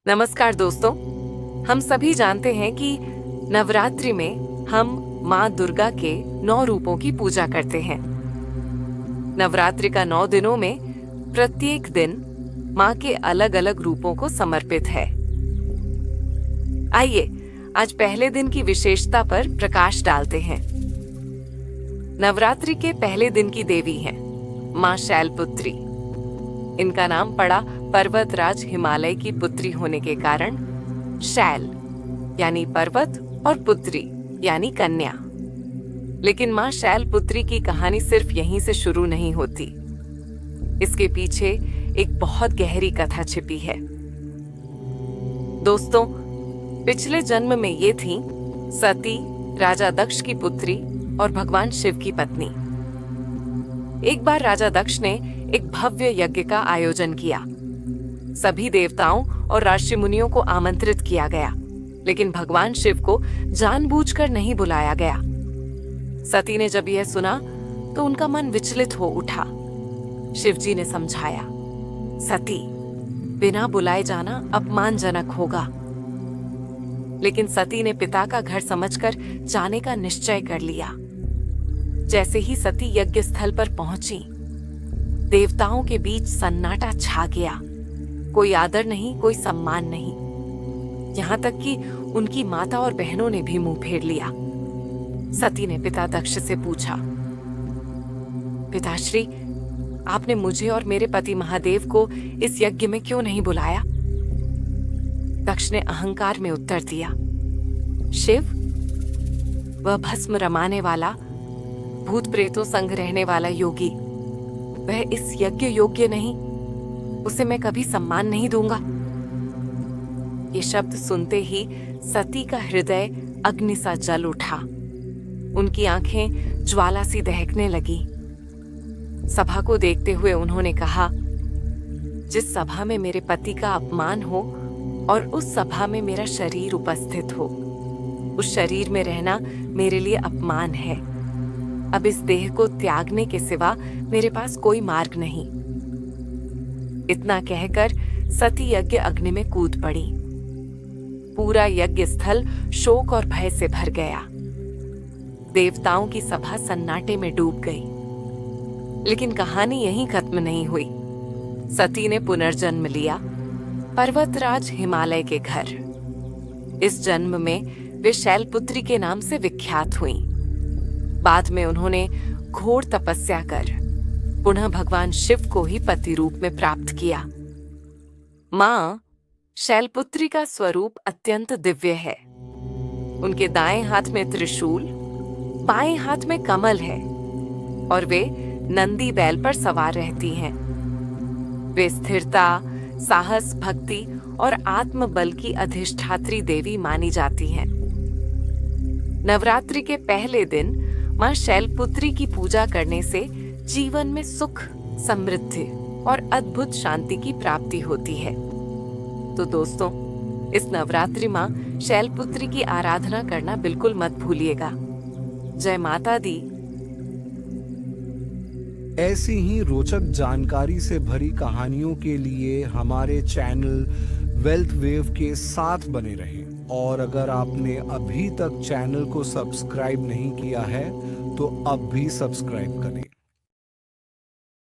नमस्कार दोस्तों। हम सभी जानते हैं कि नवरात्रि में हम माँ दुर्गा के 9 रूपों की पूजा करते हैं। नवरात्रि का 9 दिनों में प्रत्येक दिन माँ के अलग अलग रूपों को समर्पित है। आइए आज पहले दिन की विशेषता पर प्रकाश डालते हैं। नवरात्रि के पहले दिन की देवी हैं माँ शैलपुत्री। इनका नाम पड़ा पर्वतराज हिमालय की पुत्री होने के कारण शैल यानी पर्वत और पुत्री यानी कन्या। लेकिन माँ शैलपुत्री की कहानी सिर्फ यहीं से शुरू नहीं होती। इसके पीछे एक बहुत गहरी कथा छिपी है। दोस्तों, पिछले जन्म में ये थी सती, राजा दक्ष की पुत्री और भगवान शिव की पत्नी। एक बार राजा दक्ष ने एक भव्य यज्ञ का आयोजन किया। सभी देवताओं और ऋषि मुनियों को आमंत्रित किया गया, लेकिन भगवान शिव को जानबूझकर नहीं बुलाया गया। सती ने जब यह सुना तो उनका मन विचलित हो उठा। शिवजी ने समझाया, सती, बिना बुलाए जाना अपमानजनक होगा। लेकिन सती ने पिता का घर समझकर जाने का निश्चय कर लिया। जैसे ही सती यज्ञ स्थल पर पहुंची, देवताओं के बीच सन्नाटा छा गया। कोई आदर नहीं, कोई सम्मान नहीं। यहां तक कि उनकी माता और बहनों ने भी मुंह फेर लिया। सती ने पिता दक्ष से पूछा, पिताश्री, आपने मुझे और मेरे पति महादेव को इस यज्ञ में क्यों नहीं बुलाया? दक्ष ने अहंकार में उत्तर दिया, शिव, वह भस्म रमाने वाला, भूत प्रेतों संग रहने वाला योगी, वह इस यज्ञ योग्य नहीं। उसे मैं कभी सम्मान नहीं दूंगा। ये शब्द सुनते ही सती का हृदय अग्नि सा जल उठा। उनकी आंखें ज्वाला सी दहकने लगी। सभा को देखते हुए उन्होंने कहा, जिस सभा में मेरे पति का अपमान हो और उस सभा में मेरा शरीर उपस्थित हो, उस शरीर में रहना मेरे लिए अपमान है। अब इस देह को त्यागने के सिवा मेरे पास कोई मार्ग नहीं। इतना कहकर सती यज्ञ अग्नि में कूद पड़ी। पूरा यज्ञ स्थल शोक और भय से भर गया। देवताओं की सभा सन्नाटे में डूब गई। लेकिन कहानी यहीं खत्म नहीं हुई। सती ने पुनर्जन्म लिया पर्वतराज हिमालय के घर। इस जन्म में वे शैलपुत्री के नाम से विख्यात हुईं। बाद में उन्होंने घोर तपस्या कर पुनः भगवान शिव को ही पति रूप में प्राप्त किया। मां शैलपुत्री का स्वरूप अत्यंत दिव्य है। उनके दाएं हाथ में त्रिशूल, बाएं हाथ में कमल है और वे नंदी बैल पर सवार रहती हैं। वे स्थिरता, साहस, भक्ति और आत्मबल की अधिष्ठात्री देवी मानी जाती हैं। नवरात्रि के पहले दिन मां शैलपुत्री की पूजा करने से जीवन में सुख, समृद्धि और अद्भुत शांति की प्राप्ति होती है। तो दोस्तों, इस नवरात्रि मां शैलपुत्री की आराधना करना बिल्कुल मत भूलिएगा। जय माता दी। ऐसी ही रोचक जानकारी से भरी कहानियों के लिए हमारे चैनल वेल्थ वेव के साथ बने रहें। और अगर आपने अभी तक चैनल को सब्सक्राइब नहीं किया है तो अब भी सब्सक्राइब करें।